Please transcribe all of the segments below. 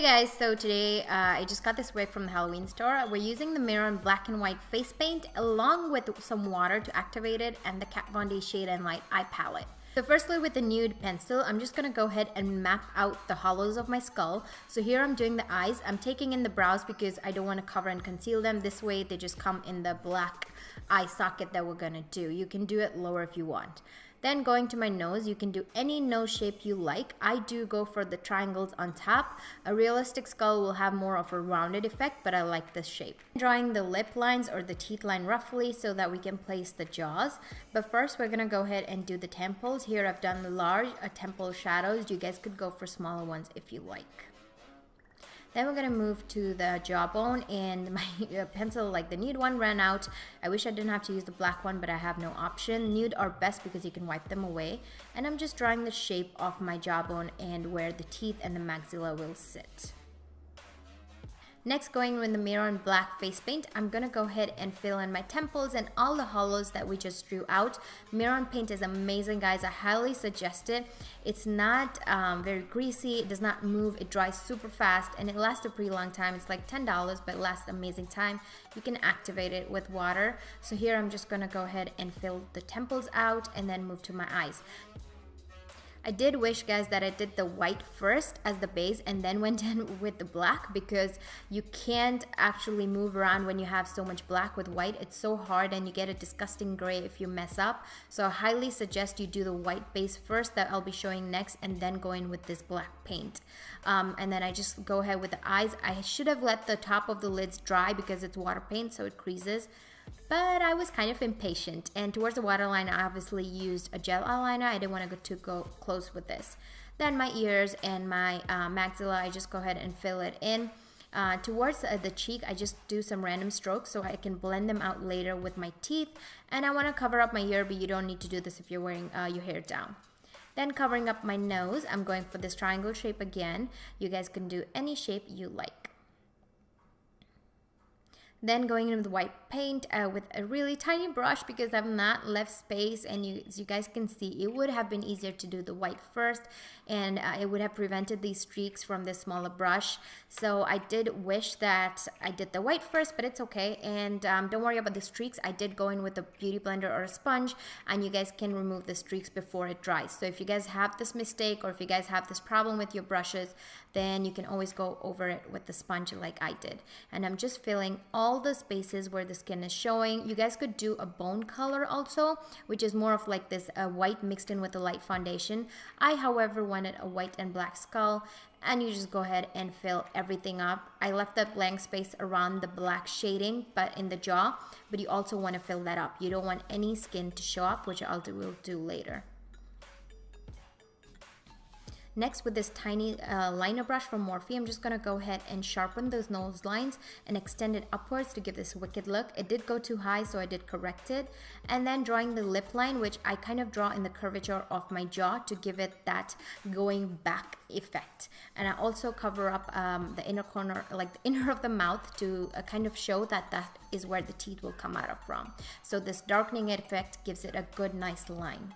Hey guys, so today I just got this wig from the Halloween store. We're using the Mehron black and white face paint along with some water to activate it and the Kat Von D Shade and Light eye palette. So firstly, with the nude pencil, I'm just going to go ahead and map out the hollows of my skull. So here I'm doing the eyes. I'm taking in the brows because I don't want to cover and conceal them. This way they just come in the black eye socket that we're going to do. You can do it lower if you want. Then going to my nose, you can do any nose shape you like. I do go for the triangles on top. A realistic skull will have more of a rounded effect, but I like this shape. Drawing the lip lines or the teeth line roughly so that we can place the jaws. But first we're gonna go ahead and do the temples. Here I've done the large temple shadows. You guys could go for smaller ones if you like. Then we're gonna move to the jawbone, and my pencil, like the nude one, ran out. I wish I didn't have to use the black one, but I have no option. Nude are best because you can wipe them away. And I'm just drawing the shape of my jawbone and where the teeth and the maxilla will sit. Next, going with the Mehron black face paint, I'm gonna go ahead and fill in my temples and all the hollows that we just drew out. Mehron paint is amazing, guys. I highly suggest it. It's not very greasy, it does not move, it dries super fast, and it lasts a pretty long time. It's like $10, but it lasts amazing time. You can activate it with water. So here I'm just gonna go ahead and fill the temples out and then move to my eyes. I did wish, guys, that I did the white first as the base and then went in with the black, because you can't actually move around when you have so much black with white. It's so hard and you get a disgusting gray if you mess up. So I highly suggest you do the white base first that I'll be showing next, and then go in with this black paint. And then I just go ahead with the eyes. I should have let the top of the lids dry because it's water paint, so it creases. But I was kind of impatient, and towards the waterline I obviously used a gel eyeliner. I didn't want to go close with this. Then my ears and my maxilla, I just go ahead and fill it in. Towards the cheek, I just do some random strokes so I can blend them out later with my teeth. And I want to cover up my ear, but you don't need to do this if you're wearing your hair down. Then covering up my nose, I'm going for this triangle shape again. You guys can do any shape you like. Then going in with white paint with a really tiny brush because I've not left space, and as you guys can see, it would have been easier to do the white first, and it would have prevented these streaks from this smaller brush. So I did wish that I did the white first, but it's okay. And don't worry about the streaks. I did go in with a beauty blender or a sponge, and you guys can remove the streaks before it dries. So if you guys have this mistake, or if you guys have this problem with your brushes, then you can always go over it with the sponge like I did. And I'm just filling all the spaces where the skin is showing. You guys could do a bone color also, which is more of like this white mixed in with a light foundation. I, however, wanted a white and black skull, and you just go ahead and fill everything up. I left that blank space around the black shading but in the jaw, but you also want to fill that up. You don't want any skin to show up, which will do later. Next, with this tiny liner brush from Morphe, I'm just going to go ahead and sharpen those nose lines and extend it upwards to give this wicked look. It did go too high, so I did correct it. And then drawing the lip line, which I kind of draw in the curvature of my jaw to give it that going back effect. And I also cover up the inner corner, like the inner of the mouth, to kind of show that that is where the teeth will come out of from. So this darkening effect gives it a good, nice line.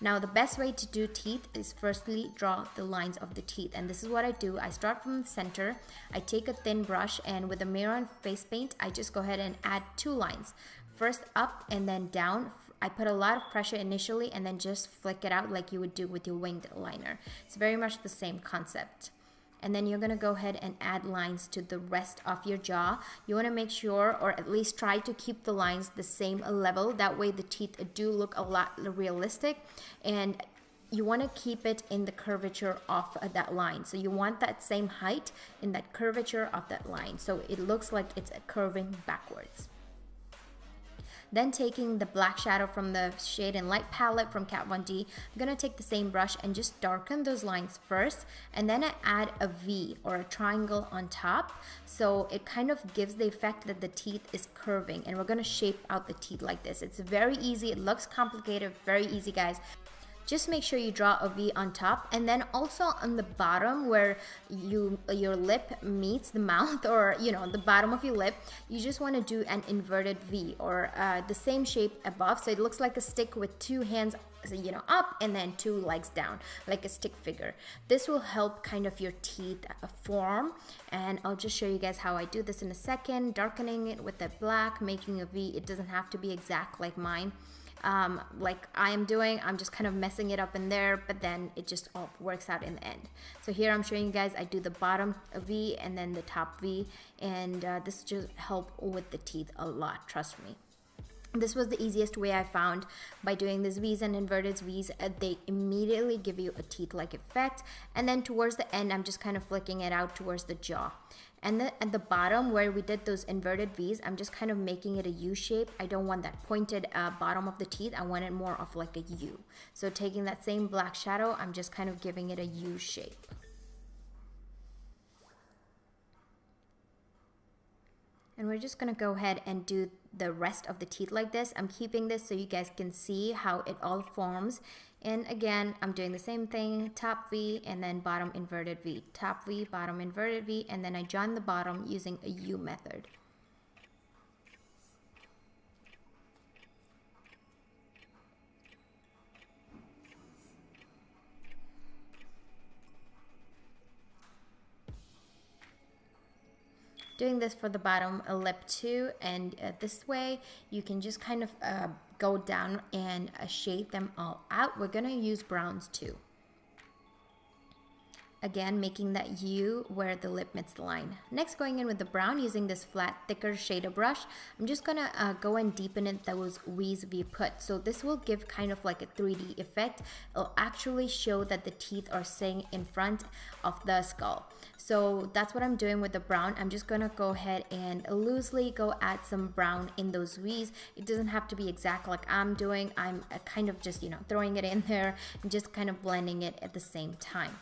Now the best way to do teeth is firstly draw the lines of the teeth, and this is what I do. I start from the center, I take a thin brush, and with the Mehron face paint I just go ahead and add two lines. First up and then down. I put a lot of pressure initially and then just flick it out like you would do with your winged liner. It's very much the same concept. And then you're gonna go ahead and add lines to the rest of your jaw. You wanna make sure, or at least try to keep the lines the same level. That way the teeth do look a lot realistic, and you wanna keep it in the curvature of that line. So you want that same height in that curvature of that line, so it looks like it's curving backwards. Then taking the black shadow from the Shade and Light palette from Kat Von D, I'm going to take the same brush and just darken those lines first, and then I add a V or a triangle on top, so it kind of gives the effect that the teeth is curving, and we're going to shape out the teeth like this. It's very easy. It looks complicated, very easy, guys. just make sure you draw a V on top, and then also on the bottom where your lip meets the mouth, or you know, the bottom of your lip, you just want to do an inverted V, or the same shape above, so it looks like a stick with two hands, you know, up and then two legs down, like a stick figure. This will help kind of your teeth form, and I'll just show you guys how I do this in a second. Darkening it with the black, making a V. It doesn't have to be exact like mine, like I am doing. I'm just kind of messing it up in there, but then it just all works out in the end. So here I'm showing you guys, I do the bottom V and then the top V, and this just help with the teeth a lot, trust me. This was the easiest way I found by doing these V's and inverted V's. They immediately give you a teeth-like effect. And then towards the end, I'm just kind of flicking it out towards the jaw. And then at the bottom where we did those inverted V's, I'm just kind of making it a U shape. I don't want that pointed bottom of the teeth. I want it more of like a U. So taking that same black shadow, I'm just kind of giving it a U shape. And we're just gonna go ahead and do the rest of the teeth like this. I'm keeping this so you guys can see how it all forms. And again, I'm doing the same thing, top V and then bottom inverted V, top V, bottom inverted V, and then I join the bottom using a U method. Doing this for the bottom lip too, and this way you can just kind of go down and shade them all out. We're gonna use browns too. Again, making that U where the lip meets the line. Next, going in with the brown using this flat, thicker shader brush. I'm just gonna go and deepen it those V's we put. So this will give kind of like a 3D effect. It'll actually show that the teeth are staying in front of the skull. So that's what I'm doing with the brown. I'm just gonna go ahead and loosely go add some brown in those V's. It doesn't have to be exact like I'm doing. I'm kind of just, you know, throwing it in there and just kind of blending it at the same time.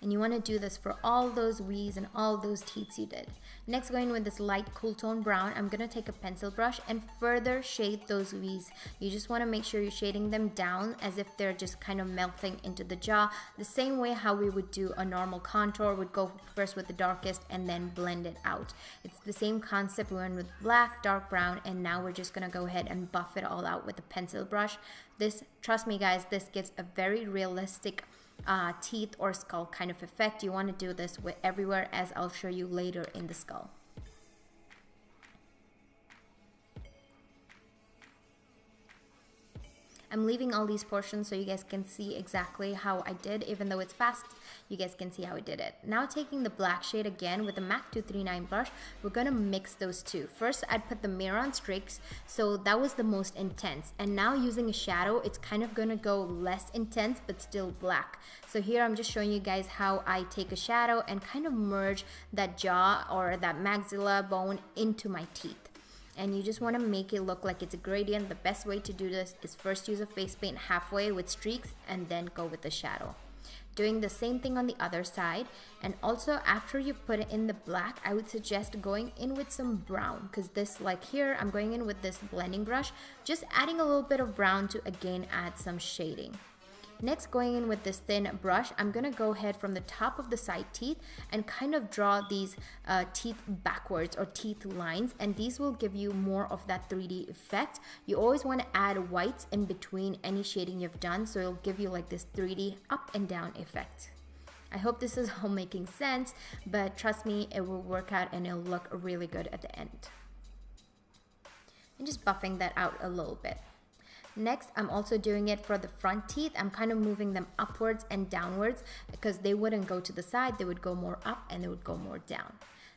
And you want to do this for all those V's and all those teeth you did. Next, going with this light cool tone brown, I'm going to take a pencil brush and further shade those V's. You just want to make sure you're shading them down as if they're just kind of melting into the jaw. The same way how we would do a normal contour, would go first with the darkest and then blend it out. It's the same concept. We went with black, dark brown, and now we're just going to go ahead and buff it all out with a pencil brush. This, trust me guys, this gives a very realistic teeth or skull kind of effect. You want to do this with everywhere, as I'll show you later in the skull. I'm leaving all these portions so you guys can see exactly how I did. Even though it's fast, you guys can see how I did it. Now taking the black shade again with the MAC 239 brush, we're gonna mix those two. First, I'd put the mirror on streaks, so that was the most intense. And now using a shadow, it's kind of gonna go less intense, but still black. So here I'm just showing you guys how I take a shadow and kind of merge that jaw or that maxilla bone into my teeth. And you just want to make it look like it's a gradient. The best way to do this is first use a face paint halfway with streaks and then go with the shadow. Doing the same thing on the other side. And also after you put it in the black, I would suggest going in with some brown, because this, like here, I'm going in with this blending brush, just adding a little bit of brown to again add some shading. Next, going in with this thin brush, I'm gonna go ahead from the top of the side teeth and kind of draw these teeth backwards, or teeth lines, and these will give you more of that 3D effect. You always want to add whites in between any shading you've done, so it'll give you like this 3D up and down effect. I hope this is all making sense, but trust me, it will work out and it'll look really good at the end. And just buffing that out a little bit. Next, I'm also doing it for the front teeth. I'm kind of moving them upwards and downwards because they wouldn't go to the side, they would go more up and they would go more down.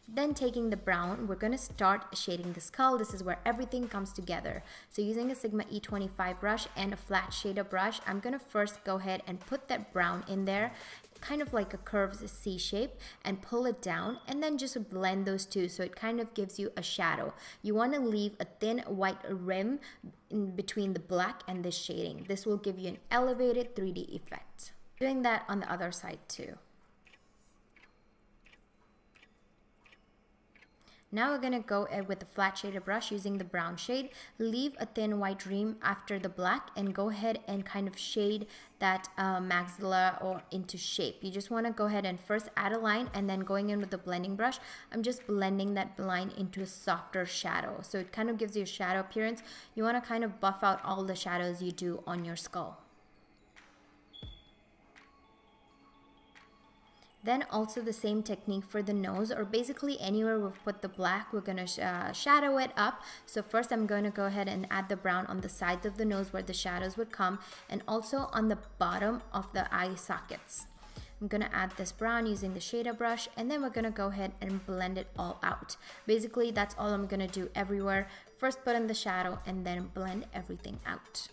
Then taking the brown, we're going to start shading the skull. This is where everything comes together. So using a Sigma E25 brush and a flat shader brush, I'm going to first go ahead and put that brown in there, kind of like a curved C shape, and pull it down, and then just blend those two so it kind of gives you a shadow. You want to leave a thin white rim in between the black and the shading. This will give you an elevated 3D effect. Doing that on the other side too. Now we're going to go with the flat shader brush using the brown shade, leave a thin white rim after the black, and go ahead and kind of shade that maxilla or into shape. You just want to go ahead and first add a line, and then going in with the blending brush, I'm just blending that line into a softer shadow. So it kind of gives you a shadow appearance. You want to kind of buff out all the shadows you do on your skull. Then also the same technique for the nose, or basically anywhere we've put the black, we're going to shadow it up. So first I'm going to go ahead and add the brown on the sides of the nose where the shadows would come, and also on the bottom of the eye sockets. I'm going to add this brown using the shader brush, and then we're going to go ahead and blend it all out. Basically that's all I'm going to do everywhere. First put in the shadow and then blend everything out.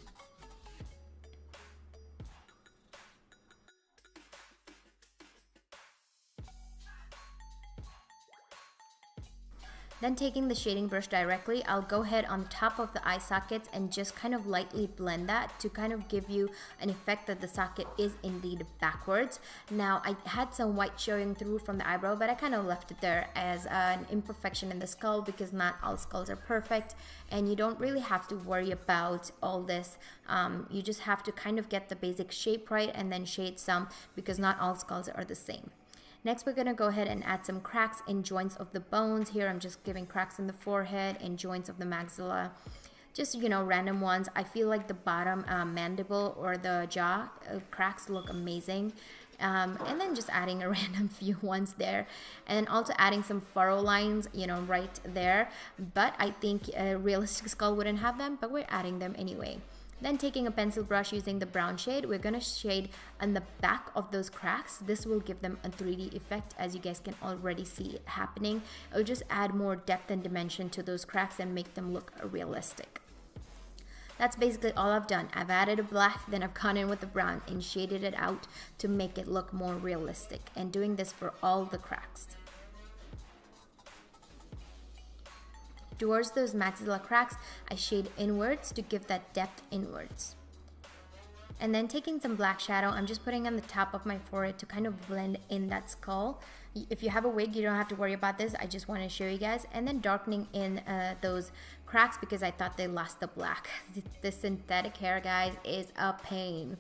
Then taking the shading brush directly, I'll go ahead on top of the eye sockets and just kind of lightly blend that to kind of give you an effect that the socket is indeed backwards. Now I had some white showing through from the eyebrow, but I kind of left it there as an imperfection in the skull because not all skulls are perfect, and you don't really have to worry about all this. You just have to kind of get the basic shape right and then shade some, because not all skulls are the same. Next, we're going to go ahead and add some cracks in joints of the bones. Here I'm just giving cracks in the forehead and joints of the maxilla. Just, you know, random ones. I feel like the bottom mandible or the jaw cracks look amazing. And then just adding a random few ones there. And also adding some furrow lines, you know, right there. But I think a realistic skull wouldn't have them, but we're adding them anyway. Then taking a pencil brush using the brown shade, we're going to shade on the back of those cracks. This will give them a 3D effect, as you guys can already see it happening. It'll just add more depth and dimension to those cracks and make them look realistic. That's basically all I've done. I've added a black, then I've gone in with the brown and shaded it out to make it look more realistic, and doing this for all the cracks. Towards those maxilla cracks, I shade inwards to give that depth inwards. And then taking some black shadow, I'm just putting on the top of my forehead to kind of blend in that skull. If you have a wig, you don't have to worry about this. I just want to show you guys. And then darkening in those cracks because I thought they lost the black. The synthetic hair, guys, is a pain.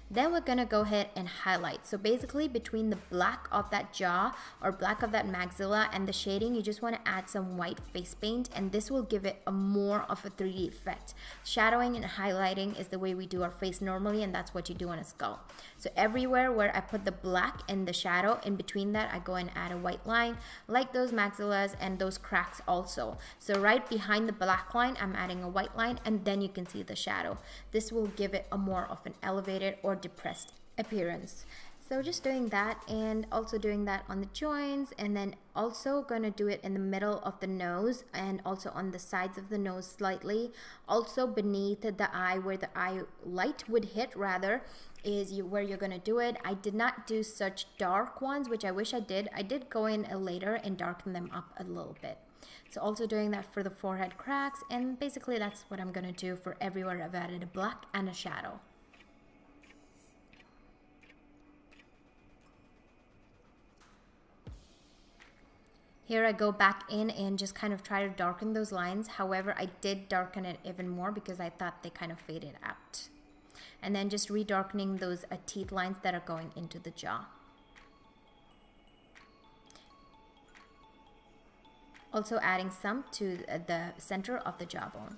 Then we're going to go ahead and highlight. So basically between the black of that jaw or black of that maxilla and the shading, you just want to add some white face paint, and this will give it a more of a 3D effect. Shadowing and highlighting is the way we do our face normally, and that's what you do on a skull. So everywhere where I put the black and the shadow, in between that I go and add a white line like those maxillas and those cracks also. So right behind the black line I'm adding a white line, and then you can see the shadow. This will give it a more of an elevated or depressed appearance. So just doing that, and also doing that on the joints, and then also gonna do it in the middle of the nose and also on the sides of the nose slightly. Also beneath the eye, where the eye light would hit rather, is where you're gonna do it. I did not do such dark ones, which I wish I did. I did go in later and darken them up a little bit. So also doing that for the forehead cracks, and basically that's what I'm gonna do for everywhere I've added a black and a shadow. Here I go back in and just kind of try to darken those lines. However, I did darken it even more because I thought they kind of faded out. And then just redarkening those teeth lines that are going into the jaw. Also adding some to the center of the jawbone.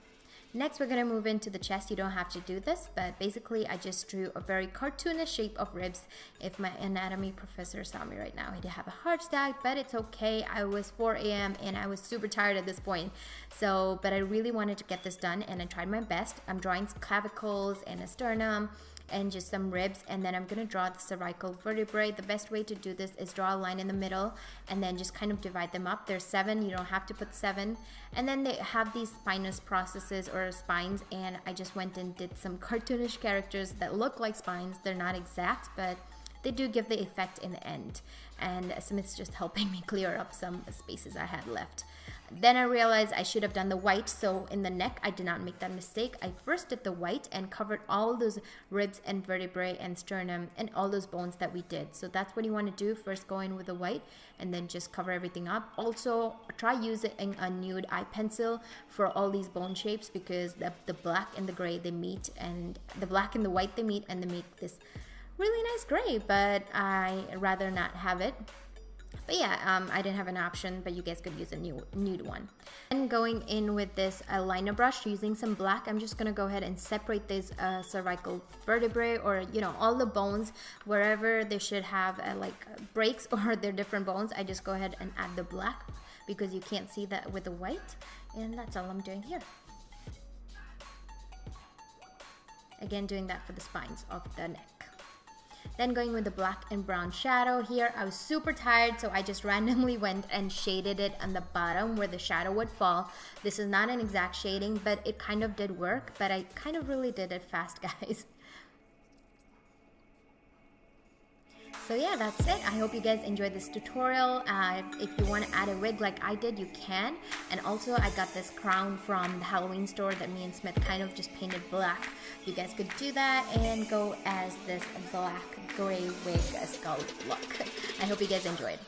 Next, we're going to move into the chest. You don't have to do this, but basically I just drew a very cartoonish shape of ribs. If my anatomy professor saw me right now, he'd have a heart attack, but it's okay. I was 4 a.m. and I was super tired at this point. So, but I really wanted to get this done and I tried my best. I'm drawing clavicles and a sternum and just some ribs, and then I'm gonna draw the cervical vertebrae. The best way to do this is draw a line in the middle and then just kind of divide them up. There's 7, you don't have to put 7. And then they have these spinous processes or spines, and I just went and did some cartoonish characters that look like spines. They're not exact, but they do give the effect in the end. And Smith's just helping me clear up some spaces I had left. Then I realized I should have done the white, so in the neck I did not make that mistake. I first did the white and covered all those ribs and vertebrae and sternum and all those bones that we did. So that's what you want to do. First go in with the white and then just cover everything up. Also try using a nude eye pencil for all these bone shapes, because the black and the gray they meet, and the black and the white they meet, and they make this really nice gray, but I rather not have it. But yeah, I didn't have an option, but you guys could use a nude one. And going in with this liner brush, using some black, I'm just gonna go ahead and separate these cervical vertebrae, or you know, all the bones wherever they should have like breaks or they're different bones. I just go ahead and add the black because you can't see that with the white, and that's all I'm doing here. Again, doing that for the spines of the neck. Then going with the black and brown shadow here. I was super tired, so I just randomly went and shaded it on the bottom where the shadow would fall. This is not an exact shading, but it kind of did work, but I kind of really did it fast, guys. So yeah, that's it. I hope you guys enjoyed this tutorial. If you want to add a wig like I did, you can. And also I got this crown from the Halloween store that me and Smith kind of just painted black. You guys could do that and go as this black gray wig skull look. I hope you guys enjoyed.